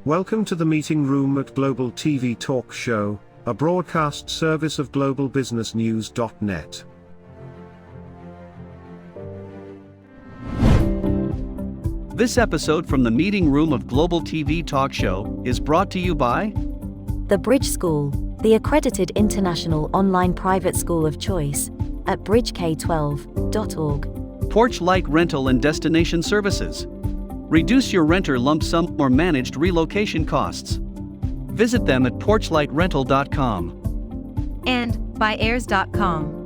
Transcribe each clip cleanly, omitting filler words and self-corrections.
Welcome to the meeting room at Global TV Talk Show, a broadcast service of globalbusinessnews.net. This episode from the meeting room of Global TV Talk Show is brought to you by The Bridge School, the accredited international online private school of choice, at bridgek12.org. Porch Light Rental and Destination Services. Reduce your renter lump sum or managed relocation costs. Visit them at porchlightrental.com. And by airs.com.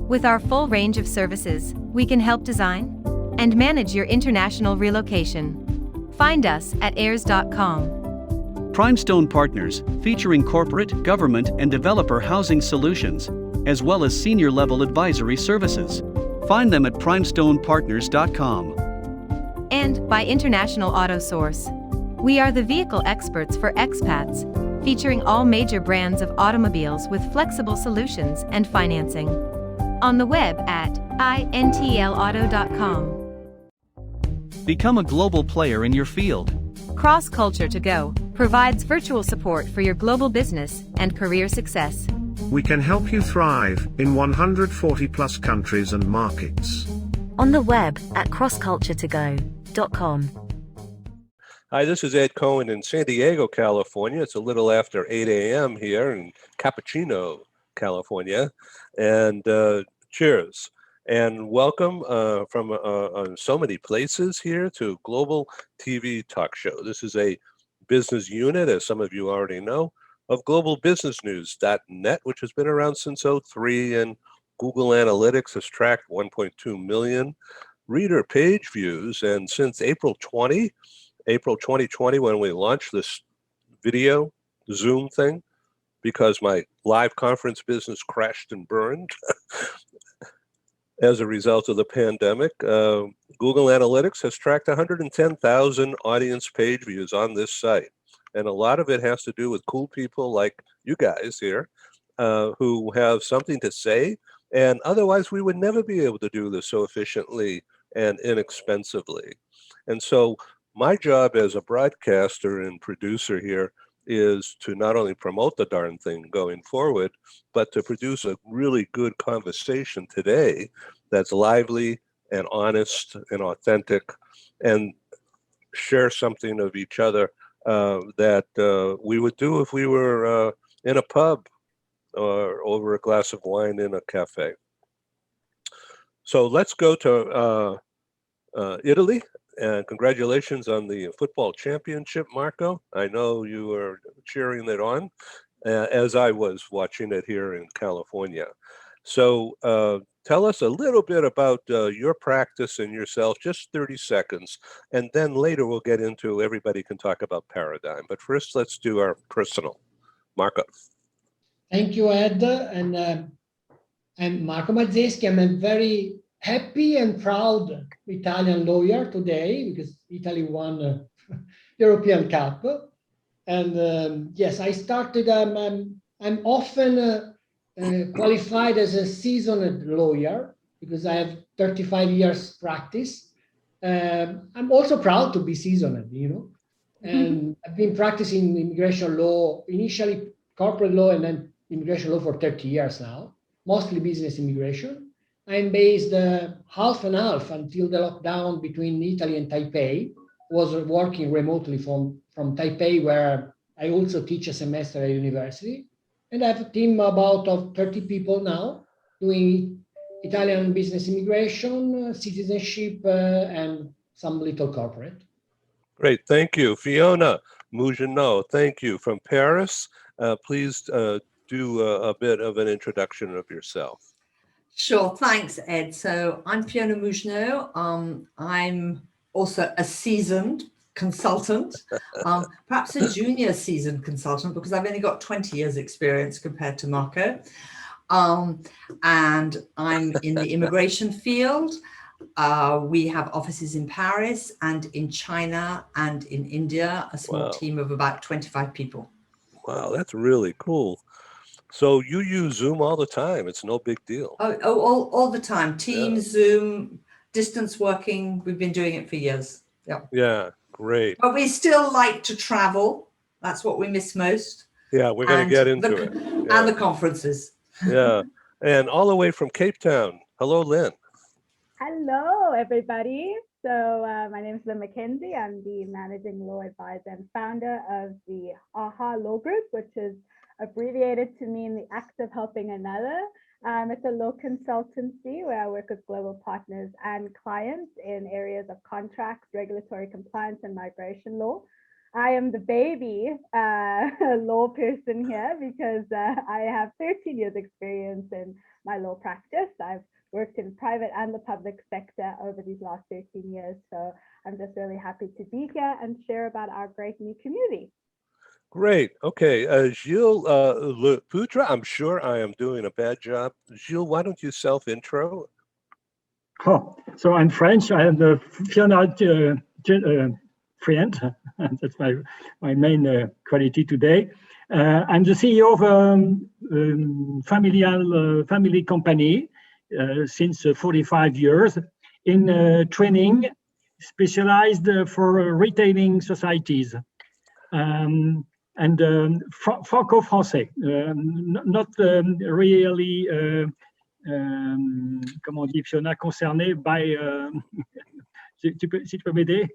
With our full range of services, we can help design and manage your international relocation. Find us at airs.com. Primestone Partners, featuring corporate, government, and developer housing solutions, as well as senior-level advisory services. Find them at primestonepartners.com. And by International Auto Source. We are the vehicle experts for expats, featuring all major brands of automobiles with flexible solutions and financing. On the web at intlauto.com. Become a global player in your field. Cross Culture to Go provides virtual support for your global business and career success. We can help you thrive in 140 plus countries and markets. On the web at crossculturetogo.com. Hi, this is Ed Cohen in San Diego, California. It's a little after 8 a.m. here in Cappuccino, California. And cheers. And welcome from so many places here to Global TV Talk Show. This is a business unit, as some of you already know, of globalbusinessnews.net, which has been around since '03, and Google Analytics has tracked 1.2 million reader page views. And since April 2020, when we launched this video Zoom thing, because my live conference business crashed and burned as a result of the pandemic, Google Analytics has tracked 110,000 audience page views on this site. And a lot of it has to do with cool people like you guys here who have something to say. And otherwise, we would never be able to do this so efficiently and inexpensively. And so my job as a broadcaster and producer here is to not only promote the darn thing going forward, but to produce a really good conversation today that's lively and honest and authentic, and share something of each other that we would do if we were in a pub or over a glass of wine in a cafe. So let's go to Italy. And congratulations on the football championship, Marco. I know you were cheering it on, as I was watching it here in California. So tell us a little bit about your practice and yourself, just 30 seconds. And then later we'll get into, everybody can talk about Paradigm. But first, let's do our personal. Marco. Thank you, Ed. And I'm Marco Mazzeschi. I'm a very happy and proud Italian lawyer today because Italy won the European Cup. And yes, I started, I'm often qualified as a seasoned lawyer because I have 35 years practice. I'm also proud to be seasoned, you know, and I've been practicing immigration law, initially corporate law and then immigration law for 30 years now, mostly business immigration. I'm based half and half until the lockdown between Italy and Taipei. Was working remotely from Taipei, where I also teach a semester at university. And I have a team about of 30 people now doing Italian business immigration, citizenship, and some little corporate. Great, thank you. Fiona Mougenot, thank you. From Paris, please do a bit of an introduction of yourself. Sure, thanks, Ed. So I'm Fiona Mougenot. I'm also a seasoned consultant, perhaps a junior seasoned consultant, because I've only got 20 years experience compared to Marco. And I'm in the immigration field. We have offices in Paris and in China and in India, a small team of about 25 people. Wow, that's really cool. So you use Zoom all the time. It's no big deal. All the time. Teams, Zoom, distance working, we've been doing it for years. Yeah. Yeah, great. But we still like to travel. That's what we miss most. Yeah, we're going to get into it. Yeah. And the conferences. Yeah. And all the way from Cape Town. Hello, Lynn. Hello, everybody. So my name is Lynn McKenzie. I'm the managing law advisor and founder of the AHA Law Group, which is abbreviated to mean the act of helping another. It's a law consultancy where I work with global partners and clients in areas of contracts, regulatory compliance, and migration law. I am the baby law person here because I have 13 years experience in my law practice. I've worked in private and the public sector over these last 13 years. So I'm just really happy to be here and share about our great new community. Great. Okay. Gilles Lepoutre, I'm sure I am doing a bad job. Gilles, why don't you self-intro? Oh, so I'm French. I am the Fiona friend. That's my main quality today. I'm the CEO of a family company since 45 years in training, specialized for retailing societies. And franco-français, not really, comment on dit, Fiona, concerné by, si tu peux m'aider?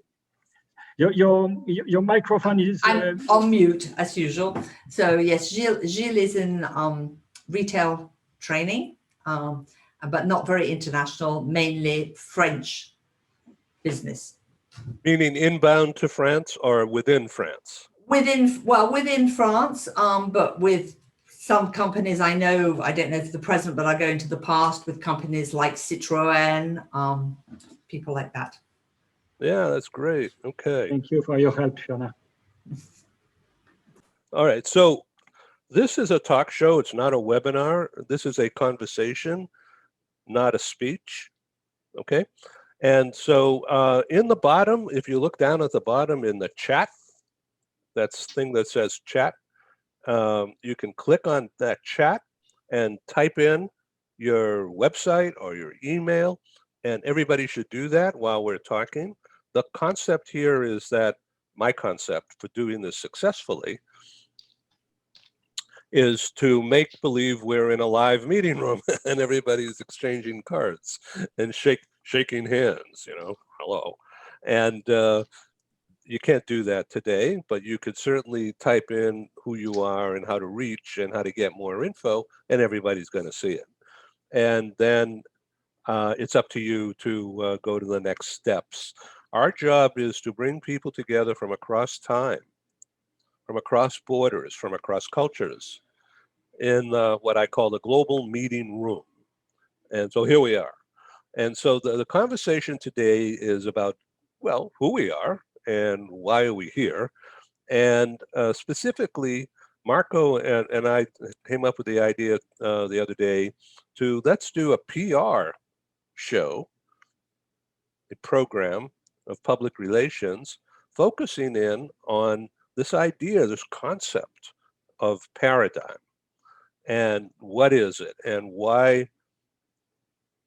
Your microphone is... I'm on mute, as usual. So yes, Gilles is in retail training, but not very international, mainly French business. Meaning inbound to France or within France? Within France, but with some companies I know, I don't know if the present, but I go into the past with companies like Citroën, people like that. Yeah, that's great. Okay. Thank you for your help, Fiona. All right. So this is a talk show. It's not a webinar. This is a conversation, not a speech. Okay. And so in the bottom, if you look down at the bottom in the chat, that's thing that says chat, you can click on that chat and type in your website or your email, and everybody should do that while we're talking. The concept here is that my concept for doing this successfully is to make believe we're in a live meeting room and everybody's exchanging cards and shaking hands, you know, hello. And you can't do that today, but you could certainly type in who you are and how to reach and how to get more info, and everybody's going to see it. And then it's up to you to go to the next steps. Our job is to bring people together from across time, from across borders, from across cultures, in what I call the global meeting room. And so here we are. And so the conversation today is about, well, who we are and why are we here. And specifically, Marco and I came up with the idea the other day to let's do a PR show, a program of public relations, focusing in on this idea, this concept of paradigm. And what is it and why,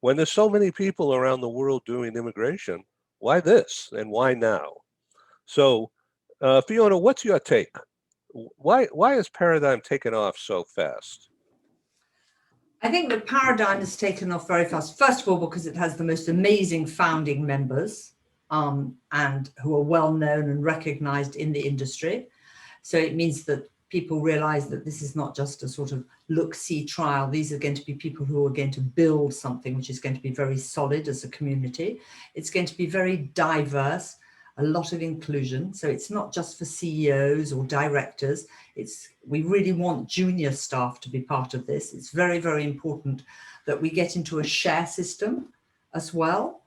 when there's so many people around the world doing immigration, why this and why now? So Fiona, what's your take? Why is paradigm taken off so fast? I think the paradigm has taken off very fast. First of all, because it has the most amazing founding members and who are well known and recognized in the industry. So it means that people realize that this is not just a sort of look-see trial. These are going to be people who are going to build something which is going to be very solid as a community. It's going to be very diverse, a lot of inclusion. So it's not just for CEOs or directors. We really want junior staff to be part of this. It's very, very important that we get into a share system as well,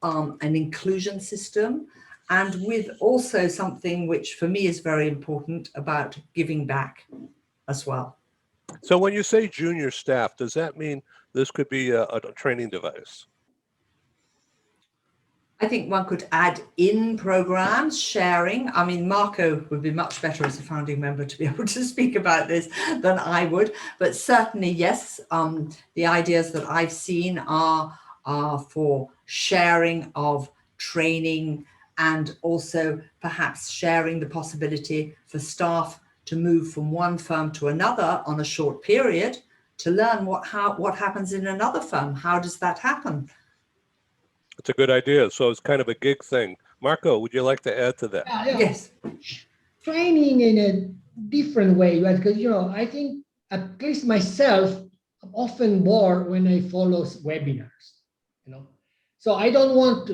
an inclusion system, and with also something which for me is very important about giving back as well. So when you say junior staff, does that mean this could be a training device? I think one could add in programs, sharing. I mean, Marco would be much better as a founding member to be able to speak about this than I would, but certainly, yes, the ideas that I've seen are for sharing of training, and also perhaps sharing the possibility for staff to move from one firm to another on a short period to learn what happens in another firm. How does that happen? It's a good idea. So it's kind of a gig thing. Marco, would you like to add to that? Yeah. Yes. Training in a different way, right? Because, I think at least myself, I'm often bored when I follow webinars, So I don't want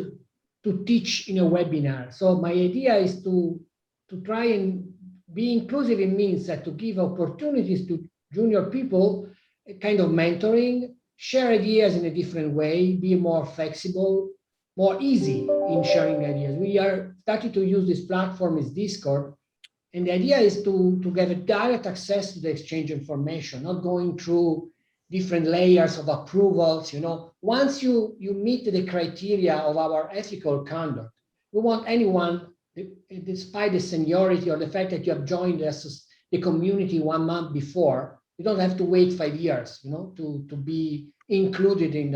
to teach in a webinar. So my idea is to try and be inclusive. It means that to give opportunities to junior people, a kind of mentoring, share ideas in a different way, be more flexible, more easy in sharing ideas. We are starting to use this platform as Discord. And the idea is to get a direct access to the exchange information, not going through different layers of approvals. Once you meet the criteria of our ethical conduct, we want anyone, despite the seniority or the fact that you have joined the community 1 month before, you don't have to wait 5 years, to be included in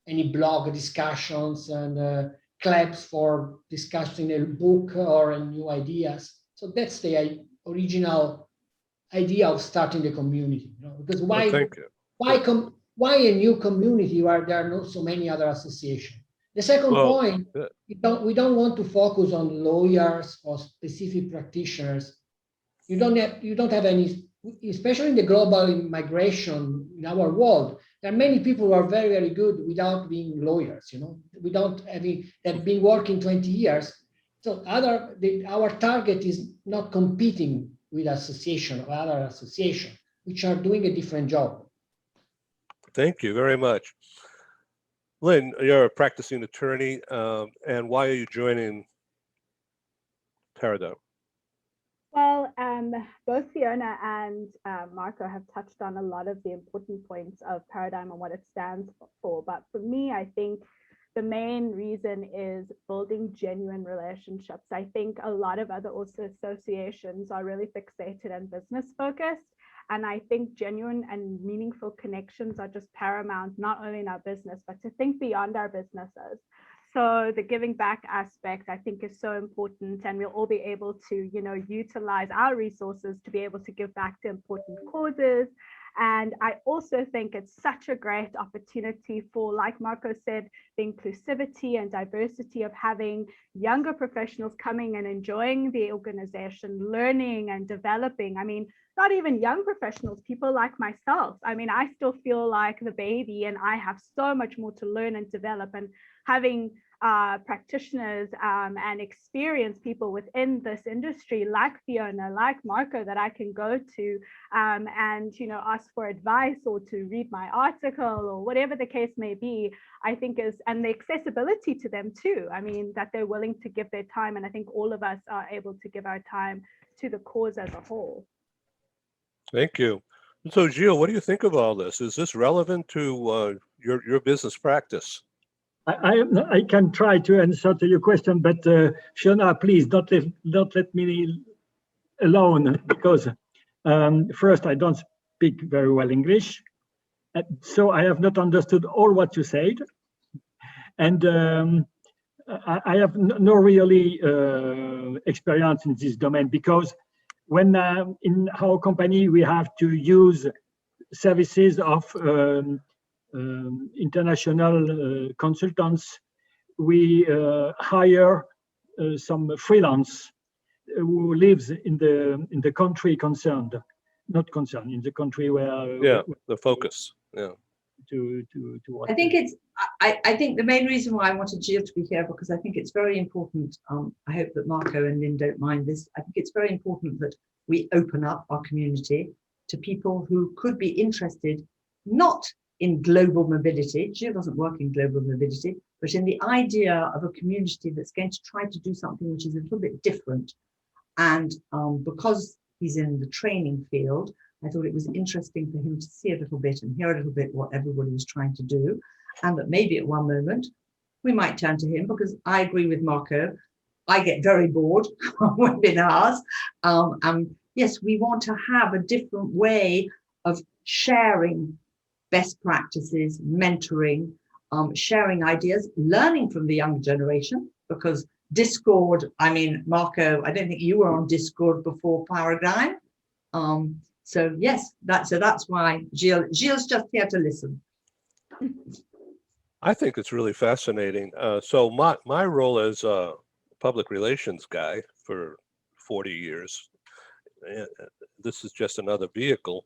any blog discussions and clubs for discussing a book or new ideas. So that's the original idea of starting the community. Because why a new community where there are not so many other associations? The second point, we don't want to focus on lawyers or specific practitioners. You don't have any, especially in the global migration in our world. There are many people who are very, very good without being lawyers. They've been working 20 years. So our target is not competing with association or other associations, which are doing a different job. Thank you very much. Lynn, you're a practicing attorney, and why are you joining ParadiGM? Well, both Fiona and Marco have touched on a lot of the important points of ParadiGM and what it stands for. But for me, I think the main reason is building genuine relationships. I think a lot of other associations are really fixated and business focused. And I think genuine and meaningful connections are just paramount, not only in our business, but to think beyond our businesses. So the giving back aspect, I think, is so important, and we'll all be able to, utilize our resources to be able to give back to important causes. And I also think it's such a great opportunity for, like Marco said, the inclusivity and diversity of having younger professionals coming and enjoying the organization, learning and developing. I mean, not even young professionals, people like myself. I mean, I still feel like the baby, and I have so much more to learn and develop. And having practitioners and experienced people within this industry, like Fiona, like Marco, that I can go to and ask for advice or to read my article or whatever the case may be, I think and the accessibility to them too. I mean, that they're willing to give their time, and I think all of us are able to give our time to the cause as a whole. Thank you. So, Gilles, what do you think of all this? Is this relevant to your business practice? I can try to answer to your question, but Fiona, please don't let me alone, because first, I don't speak very well English, so I have not understood all what you said, and I have no really experience in this domain, because when in our company we have to use services of international consultants, we hire some freelance who lives in the country concerned, in the country where the focus. To what I think I think the main reason why I wanted Gilles to be here, because I think it's very important. I hope that Marco and Lynn don't mind this. I think it's very important that we open up our community to people who could be interested, not in global mobility. Gilles doesn't work in global mobility, but in the idea of a community that's going to try to do something which is a little bit different. And because he's in the training field, I thought it was interesting for him to see a little bit and hear a little bit what everybody was trying to do. And that maybe at one moment we might turn to him, because I agree with Marco. I get very bored on webinars. And yes, we want to have a different way of sharing best practices, mentoring, sharing ideas, learning from the younger generation, because Discord, I mean, Marco, I don't think you were on Discord before ParadiGM. So yes, that's why Gilles just here to listen. I think it's really fascinating. So my role as a public relations guy for 40 years, this is just another vehicle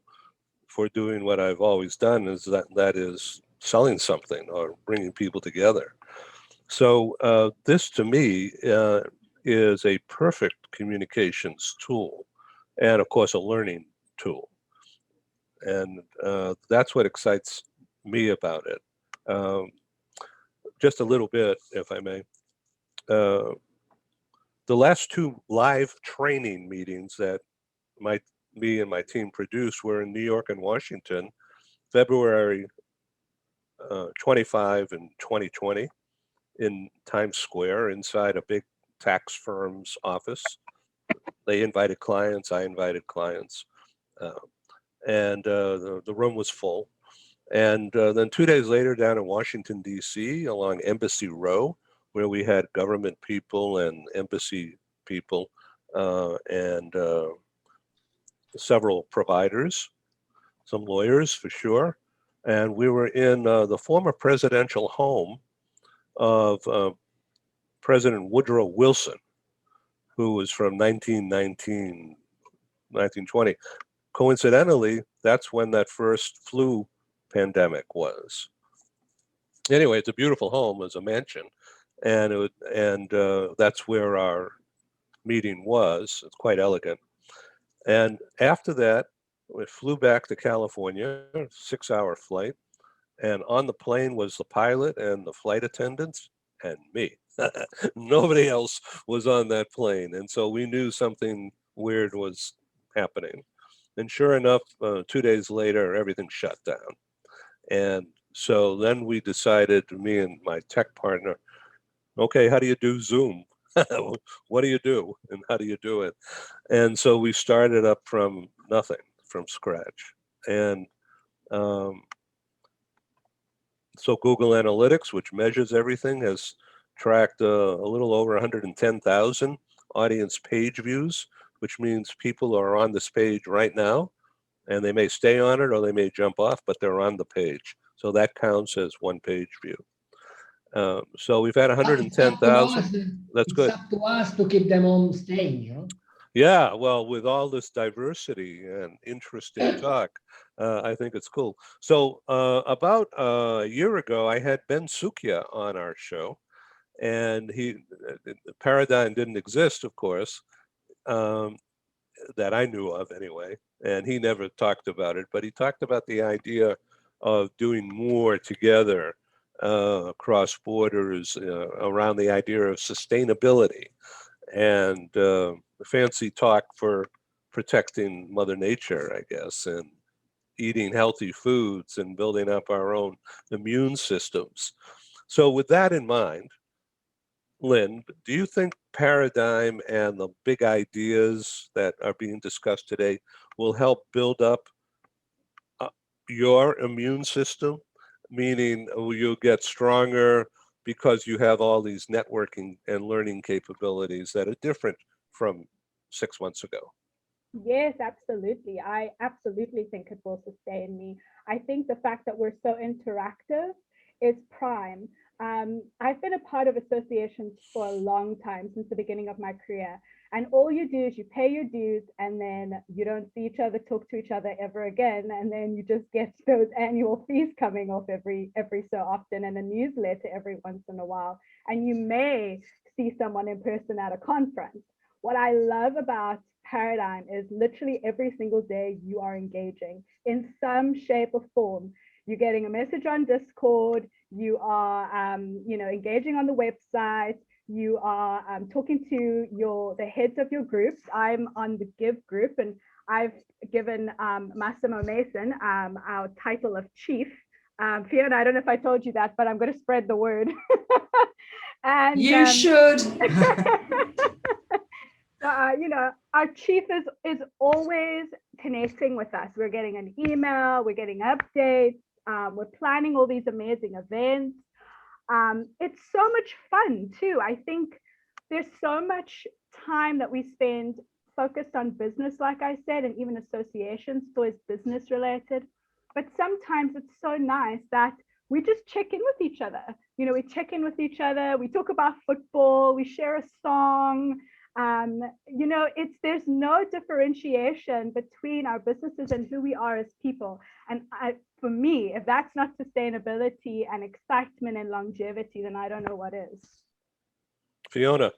for doing what I've always done, is that is selling something or bringing people together. So this to me is a perfect communications tool, and of course a learning tool. And that's what excites me about it. Just a little bit, if I may. The last two live training meetings that me and my team produced were in New York and Washington, February 25 and 2020 in Times Square inside a big tax firm's office. They invited clients, I invited clients, and the room was full. And then 2 days later down in Washington, D.C., along Embassy Row, where we had government people and embassy people and several providers, some lawyers for sure. And we were in the former presidential home of President Woodrow Wilson, who was from 1919, 1920. Coincidentally, that's when that first flu pandemic was. Anyway, it's a beautiful home, it's a mansion, and that's where our meeting was. It's quite elegant. And after that, we flew back to California, 6-hour flight, and on the plane was the pilot and the flight attendants and me. Nobody else was on that plane, and so we knew something weird was happening. And sure enough, 2 days later, everything shut down. And so then we decided, me and my tech partner, okay, how do you do Zoom? What do you do and how do you do it? And so we started up from nothing, from scratch. And so Google Analytics, which measures everything, has tracked a little over 110,000 audience page views, which means people are on this page right now, and they may stay on it or they may jump off, but they're on the page. So that counts as one page view. So we've had 110,000. That's good. It's up to us to keep them on staying, you know? Yeah, well, with all this diversity and interesting talk, I think it's cool. So about a year ago, I had Ben Sukia on our show, and ParadiGM didn't exist, of course, that I knew of anyway, and he never talked about it, but he talked about the idea of doing more together across borders around the idea of sustainability and fancy talk for protecting Mother Nature, I guess, and eating healthy foods and building up our own immune systems. So with that in mind, Lynn, do you think ParadiGM and the big ideas that are being discussed today will help build up your immune system? Meaning you'll get stronger because you have all these networking and learning capabilities that are different from 6 months ago. Yes, absolutely. I absolutely think it will sustain me. I think the fact that we're so interactive is prime. I've been a part of associations for a long time, since the beginning of my career. And all you do is you pay your dues, and then you don't see each other, talk to each other ever again. And then you just get those annual fees coming off every so often, and a newsletter every once in a while. And you may see someone in person at a conference. What I love about ParadiGM is literally every single day you are engaging in some shape or form. You're getting a message on Discord, you are engaging on the website, you are talking to the heads of your groups. I'm on the Give group, and I've given Massimo Mason our title of chief. Fiona, I don't know if I told you that, but I'm going to spread the word. And you should. Our chief is always connecting with us. We're getting an email, we're getting updates, we're planning all these amazing events. It's so much fun too. I think there's so much time that we spend focused on business, like I said, and even associations, it's always business related. But sometimes it's so nice that we just check in with each other. You know, we check in with each other, we talk about football, we share a song. You know, there's no differentiation between our businesses and who we are as people. And for me, if that's not sustainability and excitement and longevity, then I don't know what is. Fiona,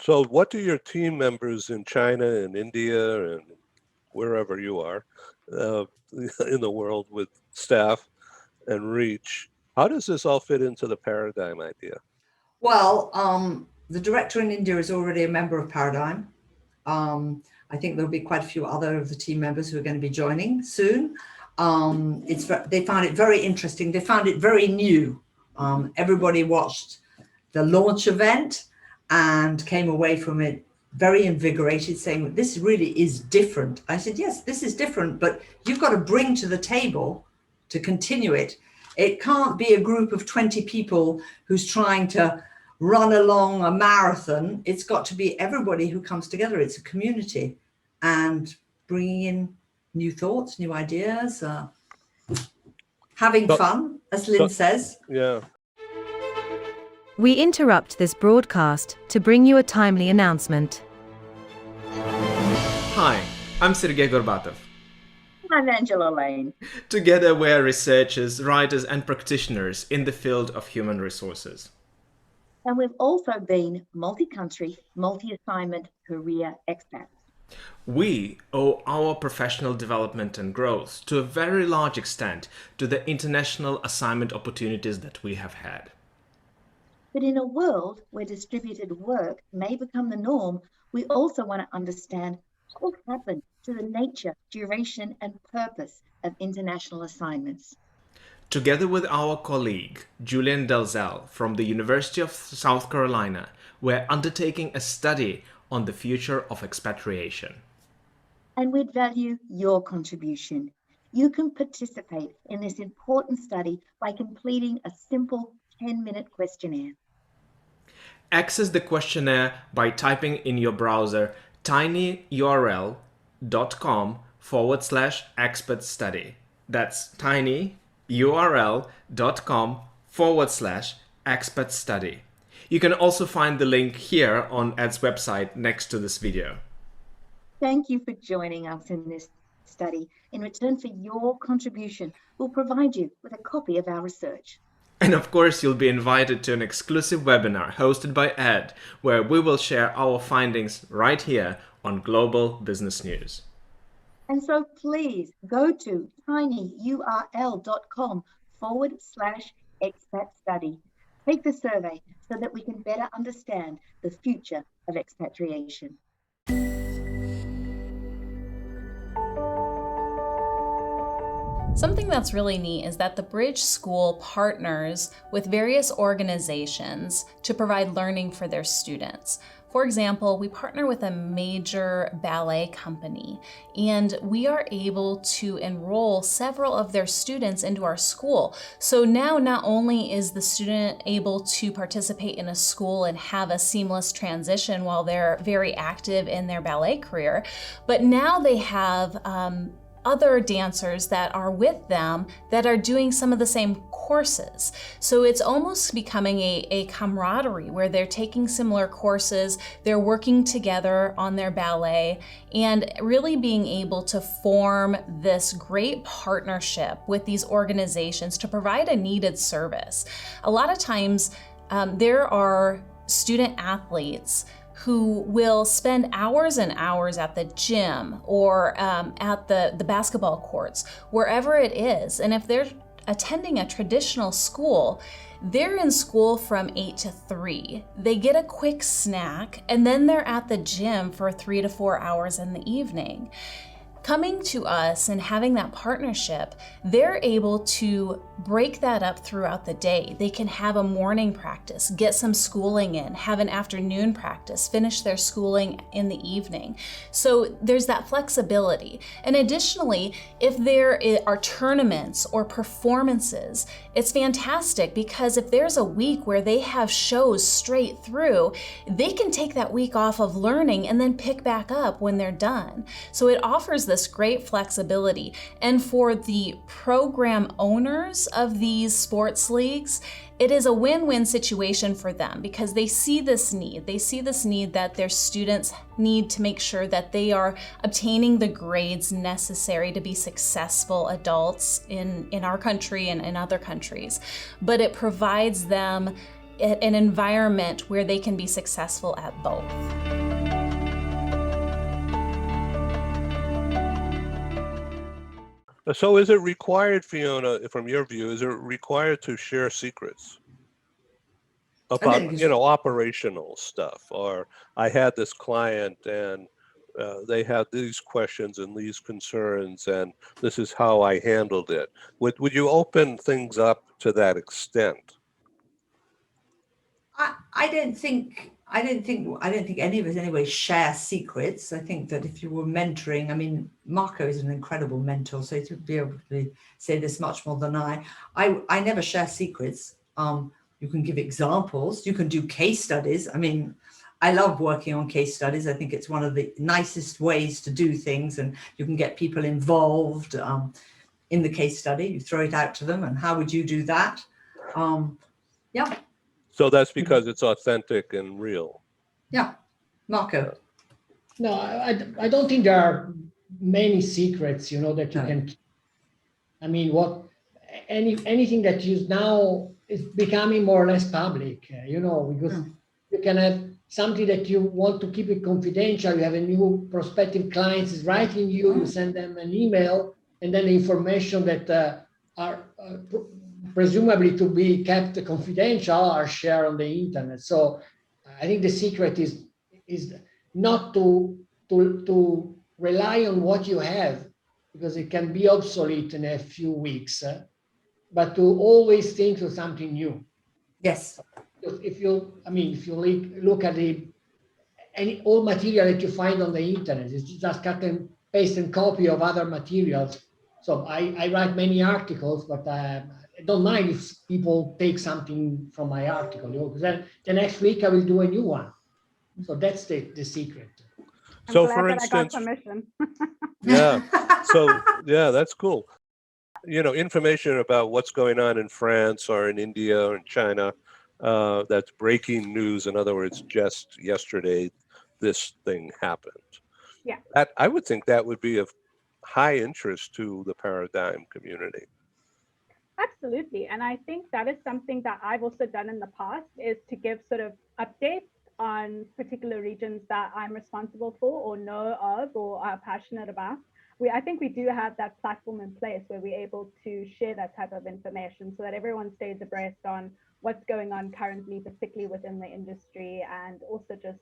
so what do your team members in China and India and wherever you are in the world with staff and reach, how does this all fit into the Paradigm idea? Well, the director in India is already a member of Paradigm. I think there'll be quite a few other of the team members who are going to be joining soon. They found it very interesting. They found it very new. Everybody watched the launch event and came away from it very invigorated, saying, this really is different. I said, yes, this is different, but you've got to bring to the table to continue it. It can't be a group of 20 people who's trying to run along a marathon. It's got to be everybody who comes together. It's a community, and bringing in new thoughts, new ideas, having fun, as Lynn says. Yeah. We interrupt this broadcast to bring you a timely announcement. Hi, I'm Sergei Gorbatov. I'm Angela Lane. Together we're researchers, writers and practitioners in the field of human resources. And we've also been multi-country, multi-assignment career expats. We owe our professional development and growth to a very large extent to the international assignment opportunities that we have had. But in a world where distributed work may become the norm, we also want to understand what will happen to the nature, duration, and purpose of international assignments. Together with our colleague, Julian Dalzell from the University of South Carolina, we're undertaking a study on the future of expatriation. And we'd value your contribution. You can participate in this important study by completing a simple 10-minute questionnaire. Access the questionnaire by typing in your browser tinyurl.com/expert study. That's tinyurl.com/expert study. You can also find the link here on Ed's website next to this video. Thank you for joining us in this study. In return for your contribution, we'll provide you with a copy of our research. And of course, you'll be invited to an exclusive webinar hosted by Ed, where we will share our findings right here on Global Business News. And so please go to tinyurl.com/expat study. Take the survey so that we can better understand the future of expatriation. Something that's really neat is that the Bridge School partners with various organizations to provide learning for their students. For example, we partner with a major ballet company, and we are able to enroll several of their students into our school. So now not only is the student able to participate in a school and have a seamless transition while they're very active in their ballet career, but now they have other dancers that are with them that are doing some of the same courses. So it's almost becoming a camaraderie where they're taking similar courses, they're working together on their ballet, and really being able to form this great partnership with these organizations to provide a needed service. A lot of times there are student athletes who will spend hours and hours at the gym or at the basketball courts, wherever it is. And if they're attending a traditional school, they're in school from 8 to 3. They get a quick snack, and then they're at the gym for 3 to 4 hours in the evening. coming to us and having that partnership, they're able to break that up throughout the day. They can have a morning practice, get some schooling in, have an afternoon practice, finish their schooling in the evening. So there's that flexibility. And additionally, if there are tournaments or performances, it's fantastic because if there's a week where they have shows straight through, they can take that week off of learning and then pick back up when they're done. So it offers this great flexibility. And for the program owners of these sports leagues, it is a win-win situation for them because they see this need. They see this need that their students need to make sure that they are obtaining the grades necessary to be successful adults in our country and in other countries. But it provides them an environment where they can be successful at both. So is it required, Fiona, from your view, is it required to share secrets about, operational stuff? Or I had this client and they had these questions and these concerns and this is how I handled it. Would you open things up to that extent? I don't think any of us anyway share secrets. I think that if you were mentoring, I mean, Marco is an incredible mentor, so to be able to say this much more than I never share secrets. You can give examples, you can do case studies. I mean, I love working on case studies. I think it's one of the nicest ways to do things, and you can get people involved in the case study. You throw it out to them, and how would you do that? Yeah. So that's because it's authentic and real. Yeah, Marco. No, I don't think there are many secrets, that you can keep. I mean, anything that you now is becoming more or less public, because you can have something that you want to keep it confidential. You have a new prospective client is writing you send them an email, and then the information that are presumably to be kept confidential are shared on the internet. So I think the secret is not to rely on what you have, because it can be obsolete in a few weeks, but to always think of something new. Yes. If you look at all material that you find on the internet, it's just cut and paste and copy of other materials. So I write many articles, but I don't mind if people take something from my article, because then the next week I will do a new one. So that's the secret. So for instance, I got permission. Yeah. So yeah, that's cool. Information about what's going on in France or in India or in China, that's breaking news. In other words, just yesterday, this thing happened. Yeah. I would think that would be of high interest to the ParadiGM community. Absolutely. And I think that is something that I've also done in the past, is to give sort of updates on particular regions that I'm responsible for or know of or are passionate about. I think we do have that platform in place where we're able to share that type of information so that everyone stays abreast on what's going on currently, particularly within the industry, and also just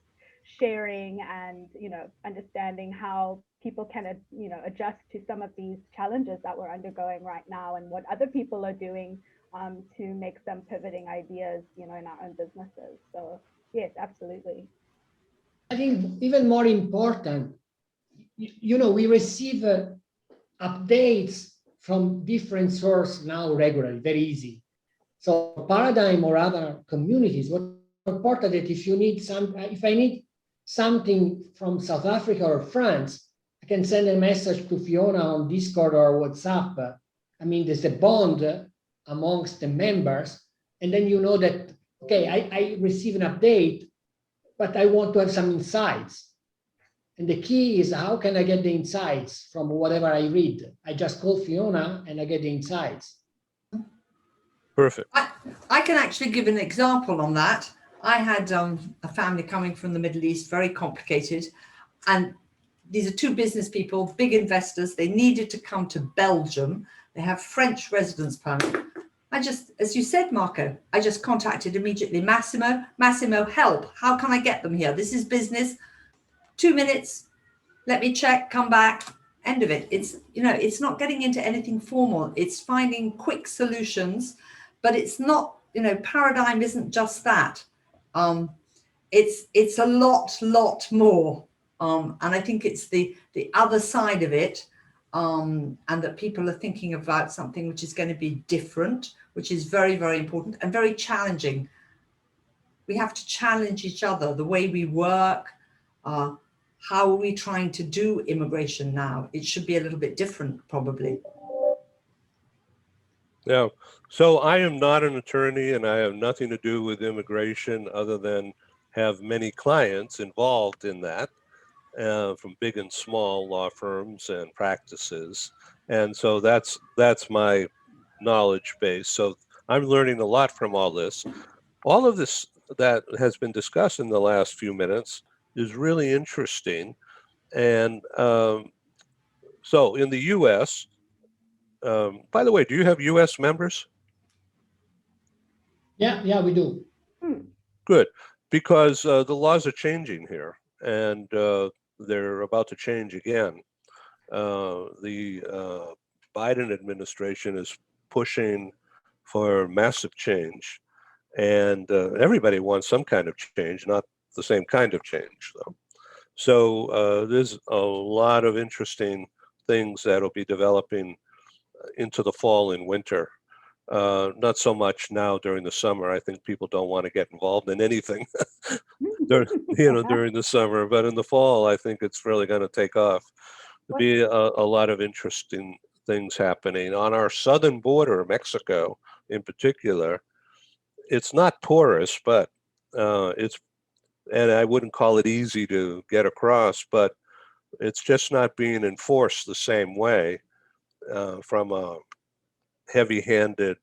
sharing and understanding how people can adjust to some of these challenges that we're undergoing right now, and what other people are doing to make some pivoting ideas in our own businesses. So yes, absolutely. I think even more important, we receive updates from different sources now regularly, very easy. So ParadiGM or other communities, what's important that if I need something from South Africa or France, I can send a message to Fiona on Discord or WhatsApp. I mean, there's a bond amongst the members, and then you know that, okay, I receive an update, but I want to have some insights. And the key is, how can I get the insights from whatever I read? I just call Fiona and I get the insights. Perfect. I can actually give an example on that. I had a family coming from the Middle East, very complicated. And these are two business people, big investors. They needed to come to Belgium. They have French residence permit. As you said, Marco, I just contacted immediately Massimo, help. How can I get them here? This is business. 2 minutes. Let me check, come back. end of it. It's, you know, it's not getting into anything formal. It's finding quick solutions, but it's not, you know, Paradigm isn't just that. It's a lot more. And I think it's the other side of it, and that people are thinking about something which is going to be different, which is very, very important and very challenging. We have to challenge each other, the way we work. How are we trying to do immigration now? It should be a little bit different, probably. Yeah. So I am not an attorney, and I have nothing to do with immigration other than have many clients involved in that, from big and small law firms and practices. And so that's my knowledge base. So I'm learning a lot from all this. All of this that has been discussed in the last few minutes is really interesting. And so in the US, by the way, do you have US members? Yeah, we do. Good, because the laws are changing here, and they're about to change again. The Biden administration is pushing for massive change, and everybody wants some kind of change, not the same kind of change, though. So there's a lot of interesting things that'll be developing into the fall and winter. Not so much now during the summer. I think people don't want to get involved in anything during the summer, but in the fall, I think it's really going to take off. There'll be a lot of interesting things happening on our southern border, Mexico in particular. It's not porous, but and I wouldn't call it easy to get across, but it's just not being enforced the same way from a heavy-handed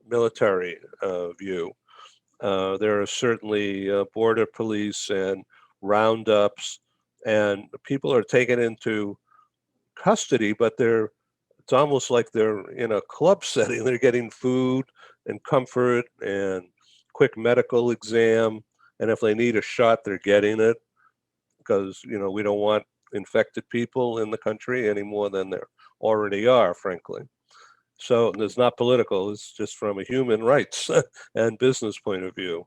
military view. There are certainly border police and roundups, and people are taken into custody, but it's almost like they're in a club setting. They're getting food and comfort and quick medical exam, and if they need a shot, they're getting it, because we don't want infected people in the country any more than there already are, frankly. So it's not political, it's just from a human rights and business point of view.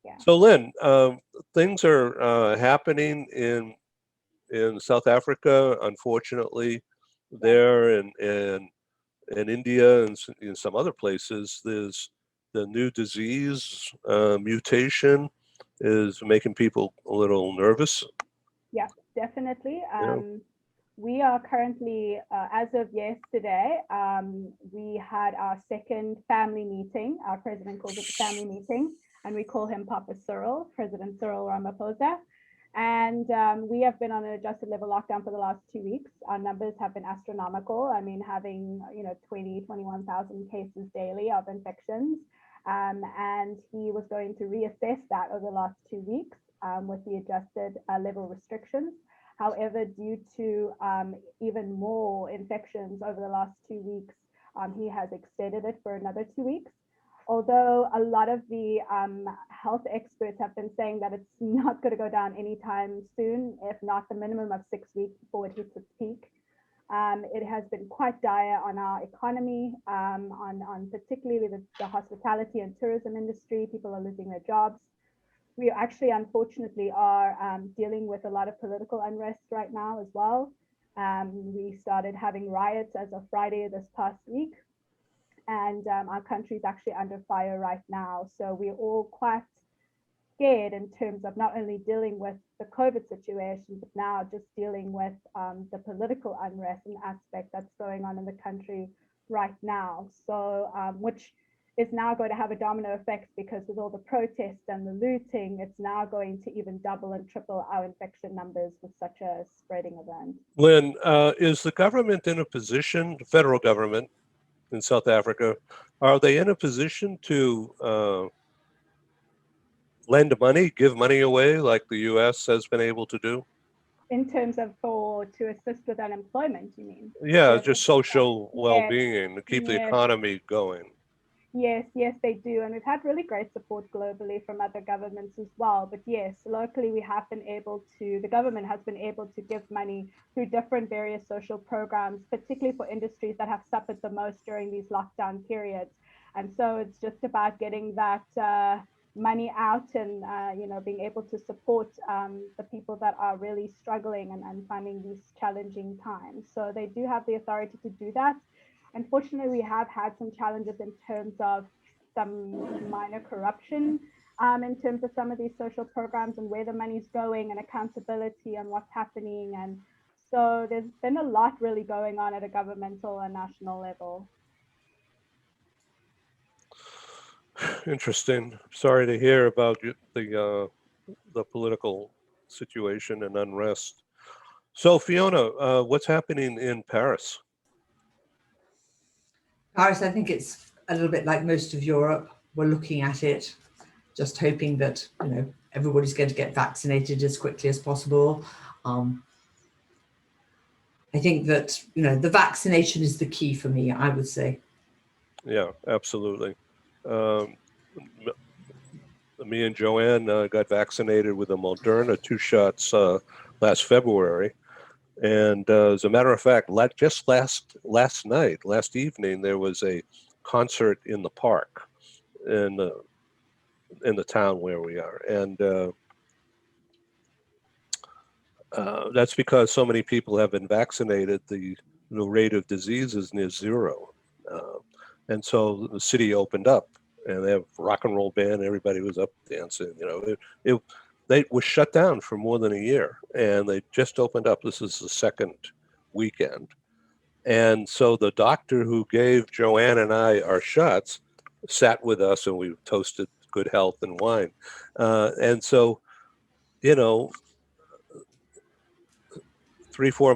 Yeah. So Lynn, things are happening in South Africa, unfortunately. There in India and in some other places, there's the new disease mutation is making people a little nervous. Yeah, definitely. Yeah. We are currently, as of yesterday, we had our second family meeting. Our president calls it the family meeting, and we call him Papa Cyril, President Cyril Ramaphosa. And we have been on an adjusted level lockdown for the last 2 weeks. Our numbers have been astronomical. I mean, having 21,000 cases daily of infections. And he was going to reassess that over the last 2 weeks with the adjusted level restrictions. However, due to even more infections over the last 2 weeks, he has extended it for another 2 weeks. Although a lot of the health experts have been saying that it's not going to go down anytime soon, if not the minimum of 6 weeks before it hits its peak. It has been quite dire on our economy, on particularly the hospitality and tourism industry. People are losing their jobs. We actually, unfortunately, are dealing with a lot of political unrest right now as well. We started having riots as of Friday this past week, and our country is actually under fire right now. So we're all quite scared in terms of not only dealing with the COVID situation, but now just dealing with the political unrest and aspect that's going on in the country right now. So which is now going to have a domino effect, because with all the protests and the looting, it's now going to even double and triple our infection numbers with such a spreading event. Lynn, is the government in a position, the federal government in South Africa, are they in a position to lend money, give money away like the US has been able to do? In terms of to assist with unemployment, you mean? Yeah, just social well-being, to keep the economy going. Yes, yes, they do. And we've had really great support globally from other governments as well. But yes, locally, the government has been able to give money through different various social programs, particularly for industries that have suffered the most during these lockdown periods. And so it's just about getting that money out and, being able to support the people that are really struggling and finding these challenging times. So they do have the authority to do that. Unfortunately, we have had some challenges in terms of some minor corruption in terms of some of these social programs and where the money's going and accountability and what's happening. And so there's been a lot really going on at a governmental and national level. Interesting. Sorry to hear about the political situation and unrest. So Fiona, what's happening in Paris? Paris, I think it's a little bit like most of Europe. We're looking at it, just hoping that everybody's going to get vaccinated as quickly as possible. I think that the vaccination is the key for me, I would say. Yeah, absolutely. Me and Joanne got vaccinated with a Moderna 2 shots last February. And as a matter of fact, just last evening, there was a concert in the park in the town where we are. And that's because so many people have been vaccinated, the rate of disease is near zero. And so the city opened up and they have a rock and roll band. Everybody was up dancing. They were shut down for more than a year and they just opened up. This is the second weekend. And so the doctor who gave Joanne and I our shots sat with us and we toasted good health and wine. And so, 3-4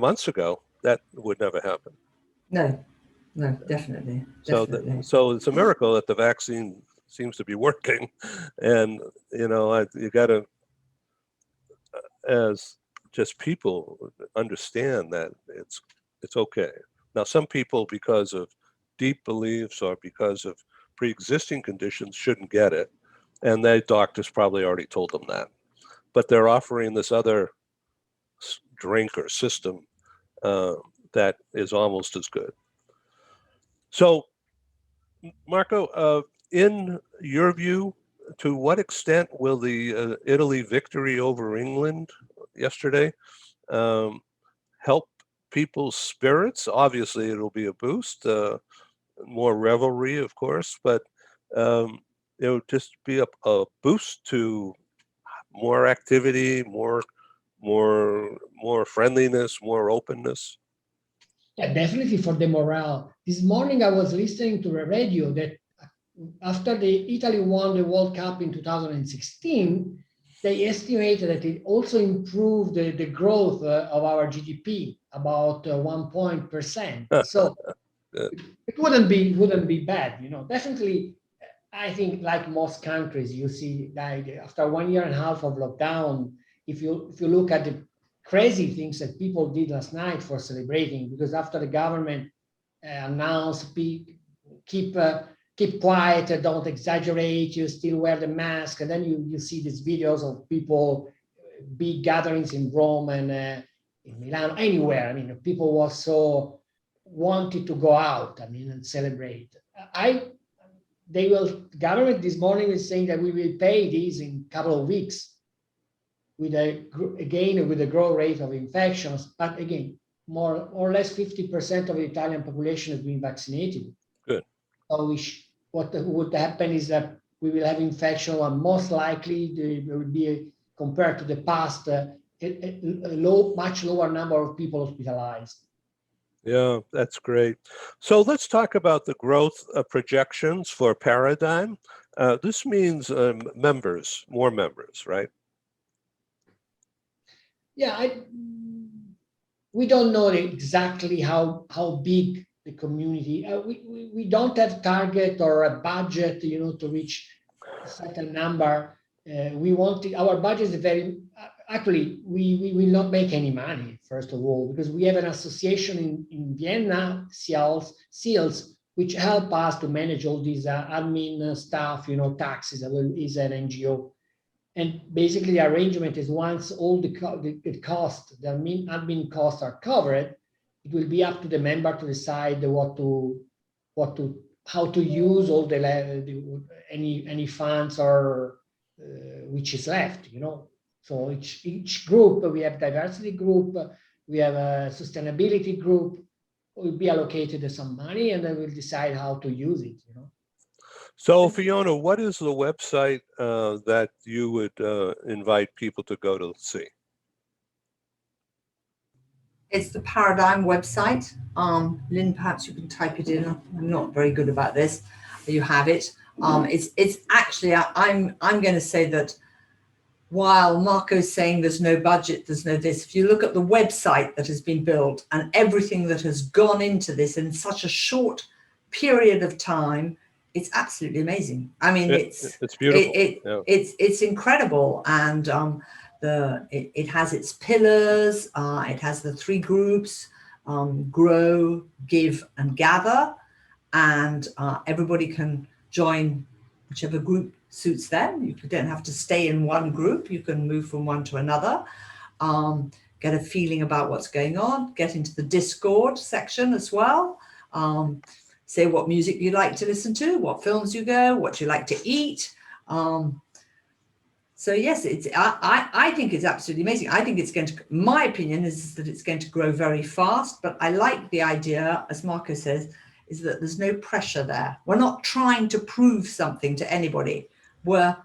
months ago, that would never happen. No, definitely. So it's a miracle that the vaccine seems to be working. And, you got to, as just people, understand that it's okay. Now, some people, because of deep beliefs or because of pre-existing conditions, shouldn't get it. And their doctors probably already told them that. But they're offering this other drink or system that is almost as good. So, Marco, in your view, to what extent will the Italy victory over England yesterday help people's spirits? Obviously, it'll be a boost, more revelry, of course, but it'll just be a boost to more activity, more friendliness, more openness. Yeah, definitely for the morale. This morning I was listening to the radio that after Italy won the World Cup in 2016, they estimated that it also improved the growth of our GDP about 1%. So it wouldn't be bad, Definitely, I think like most countries, you see that after 1.5 years of lockdown, if you look at the crazy things that people did last night for celebrating, because after the government announced keep quiet, don't exaggerate, you still wear the mask, and then you see these videos of people, big gatherings in Rome and in Milan, anywhere. I mean, people were so wanted to go out, and celebrate. Government this morning is saying that we will pay these in a couple of weeks with the growth rate of infections, but again, more or less 50% of the Italian population has been vaccinated. Good. So what would happen is that we will have infection, and most likely there will be, compared to the past, a much lower number of people hospitalized. Yeah, that's great. So let's talk about the growth projections for ParadiGM. This means more members, right? Yeah, we don't know exactly how big the community. We don't have target or a budget, to reach a certain number. Our budget is very. Actually, we will not make any money, first of all, because we have an association in Vienna, SEALS, which help us to manage all these admin stuff, taxes, is an NGO. And basically the arrangement is once all the cost, the admin costs are covered, it will be up to the member to decide how to use all any funds or which is left, So each group, we have diversity group, we have a sustainability group, will be allocated some money, and then we'll decide how to use it, So Fiona, what is the website that you would invite people to go to see? It's the ParadiGM website. Lynn, perhaps you can type it in. I'm not very good about this. You have it. It's actually, I'm going to say that while Marco's saying there's no budget, there's no this, if you look at the website that has been built and everything that has gone into this in such a short period of time, it's absolutely amazing. I mean, it's beautiful. It's incredible, and it has its pillars. It has the 3 groups: grow, give, and gather, and everybody can join whichever group suits them. You don't have to stay in one group. You can move from one to another. Get a feeling about what's going on. Get into the Discord section as well. Say what music you like to listen to, what films you go, what you like to eat. So yes, I think it's absolutely amazing. I think it's going to, my opinion is that it's going to grow very fast, but I like the idea, as Marco says, is that there's no pressure there. We're not trying to prove something to anybody. We're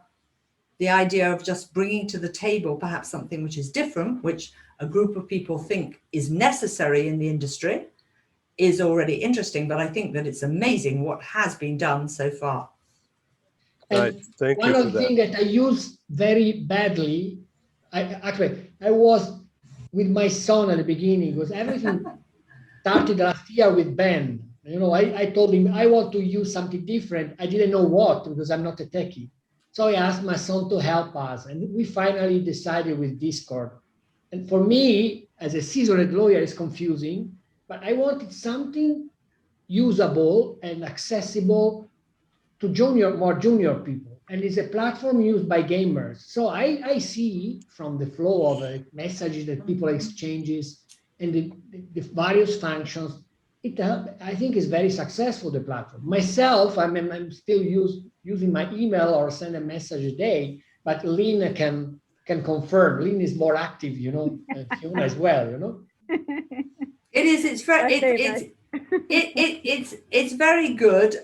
the idea of just bringing to the table perhaps something which is different, which a group of people think is necessary in the industry, is already interesting, but I think that it's amazing what has been done so far. And one of the things that I use very badly, I was with my son at the beginning, because everything started last year with Ben. I told him I want to use something different. I didn't know what, because I'm not a techie. So I asked my son to help us, and we finally decided with Discord. And for me, as a seasoned lawyer, it's confusing, but I wanted something usable and accessible to more junior people. And it's a platform used by gamers. So I see from the flow of messages that people exchanges and the various functions, I think is very successful, the platform. Myself, I'm still using my email or send a message a day, but Lynn can confirm. Lynn is more active, Fiona as well, It is. It's very. It's very good.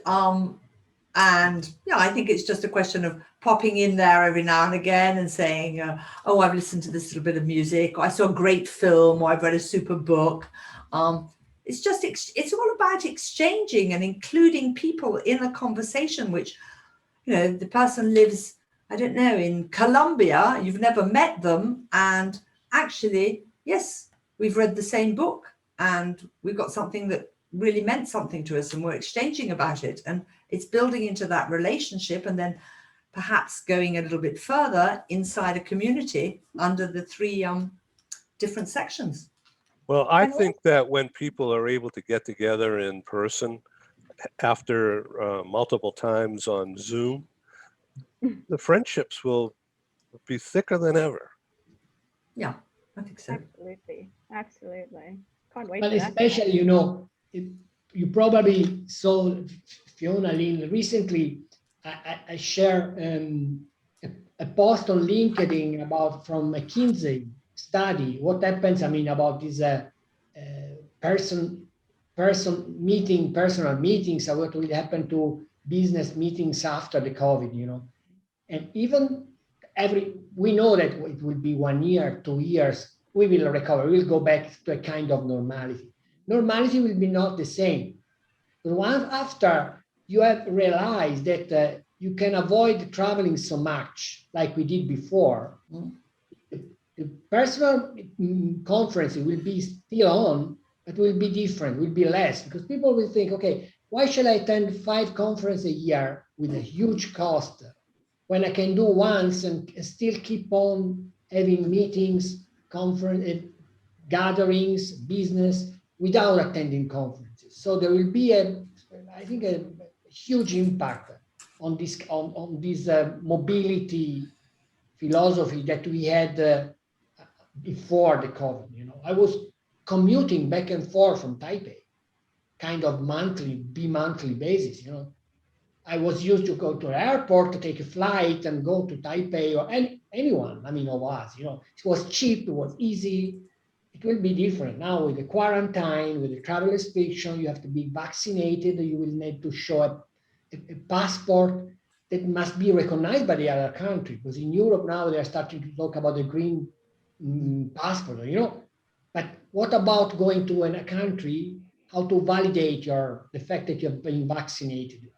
And I think it's just a question of popping in there every now and again and saying, "Oh, I've listened to this little bit of music, or I saw a great film, or I've read a super book." It's all about exchanging and including people in a conversation. Which, the person lives, I don't know, in Colombia. You've never met them, and actually, yes, we've read the same book. And we've got something that really meant something to us, and we're exchanging about it, and it's building into that relationship, and then perhaps going a little bit further inside a community under the 3 different sections. Well, I think that when people are able to get together in person after multiple times on Zoom, the friendships will be thicker than ever. Yeah, I think so. Absolutely. Can't wait. But especially, you probably saw Fiona, Lynn, recently I shared a post on LinkedIn from McKinsey study. What happens, about this personal meetings, what will happen to business meetings after the COVID, And even we know that it will be 1 year, 2 years, we will recover, we'll go back to a kind of normality. Normality will be not the same. But once after you have realized that you can avoid traveling so much like we did before, the personal conference will be still on, but will be different, will be less, because people will think, okay, why should I attend 5 conferences a year with a huge cost when I can do once and still keep on having meetings, conference, gatherings, business, without attending conferences. So there will be I think, a huge impact on this mobility philosophy that we had before the COVID. I was commuting back and forth from Taipei, kind of bi-monthly basis. I was used to go to the airport to take a flight and go to Taipei or anyone. Of us. It was cheap, it was easy. It will be different now with the quarantine, with the travel restriction. You have to be vaccinated. You will need to show a passport that must be recognized by the other country. Because in Europe now they are starting to talk about the green passport. But what about going to a country? How to validate the fact that you have been vaccinated?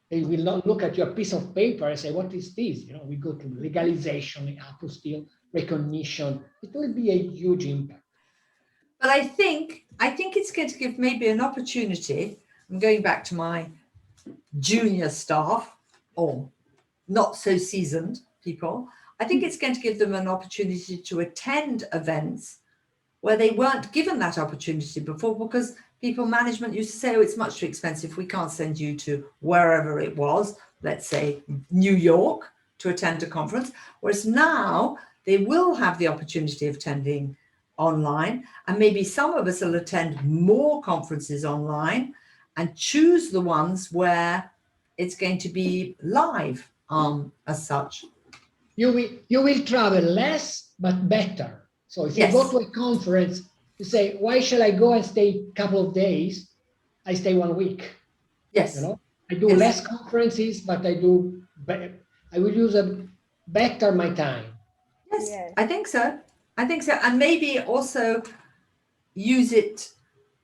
They will not look at your piece of paper and say, "What is this?" We go to legalization, apostille, recognition. It will be a huge impact. But I think it's going to give maybe an opportunity. I'm going back to my junior staff or not so seasoned people. I think it's going to give them an opportunity to attend events where they weren't given that opportunity before, because people management used to say, "Oh, it's much too expensive. We can't send you to wherever it was, let's say New York, to attend a conference." Whereas now they will have the opportunity of attending online, and maybe some of us will attend more conferences online and choose the ones where it's going to be live as such. You will travel less but better. So if you go to a conference, you say, "Why shall I go and stay a couple of days?" I stay 1 week. Yes. I do less conferences, but I will use better my time. Yes, I think so. And maybe also use it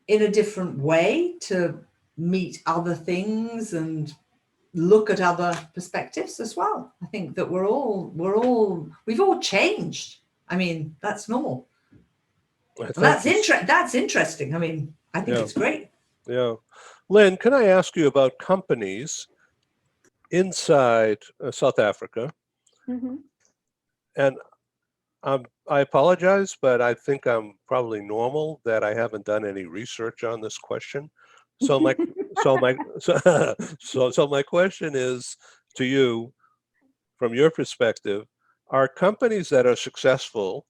in a different way to meet other things and look at other perspectives as well. I think that we've all changed. That's normal. That's interesting. I think it's great. Yeah. Lynn, can I ask you about companies inside South Africa? Mm-hmm. And I apologize, but I think I'm probably normal that I haven't done any research on this question. So my question is to you, from your perspective, are companies that are successful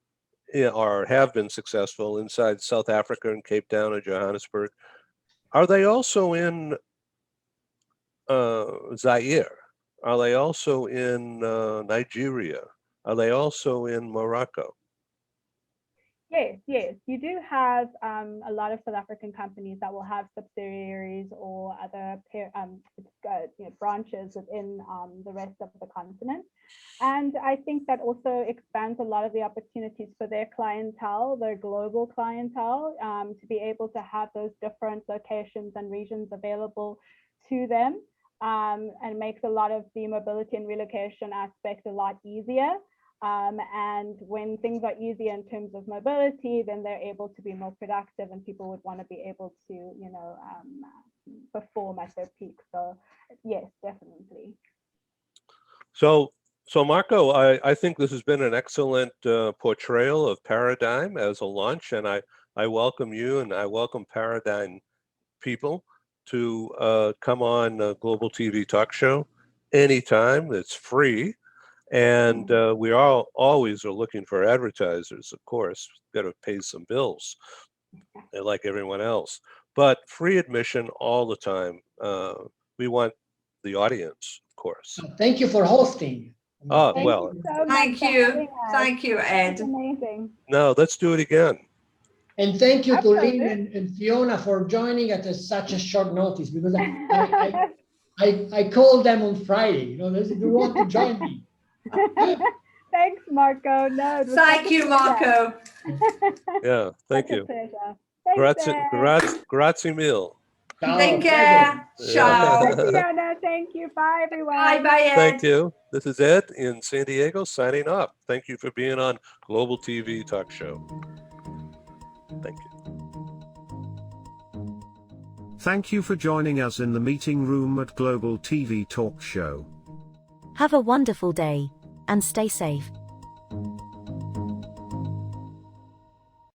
or have been successful inside South Africa and Cape Town and Johannesburg, are they also in Zaire? Are they also in Nigeria? Are they also in Morocco? Yes. You do have a lot of South African companies that will have subsidiaries or other branches within the rest of the continent. And I think that also expands a lot of the opportunities for their clientele, their global clientele, to be able to have those different locations and regions available to them, and makes a lot of the mobility and relocation aspect a lot easier. And when things are easier in terms of mobility, then they're able to be more productive, and people would want to be able to, perform at their peak. So yes, definitely. So Marco, I think this has been an excellent portrayal of ParadiGM as a launch, and I welcome you and I welcome ParadiGM people to come on Global TV Talk Show anytime. It's free. And we always are looking for advertisers, of course. Got to pay some bills, like everyone else. But free admission all the time. We want the audience, of course. Thank you for hosting. Thank you, Ed. That's amazing. No, let's do it again. And thank you to Lynn and Fiona for joining at such a short notice, because I called them on Friday. They said, "Do you want to join me?" Thanks, Marco. No, thank you, Marco. Yeah, thank you. Thanks, grazie mille. Take care. Ciao. Fiona, thank you. Bye, everyone. Bye, Ed. Thank you. This is Ed in San Diego signing off. Thank you for being on Global TV Talk Show. Thank you. Thank you for joining us in the meeting room at Global TV Talk Show. Have a wonderful day, and stay safe.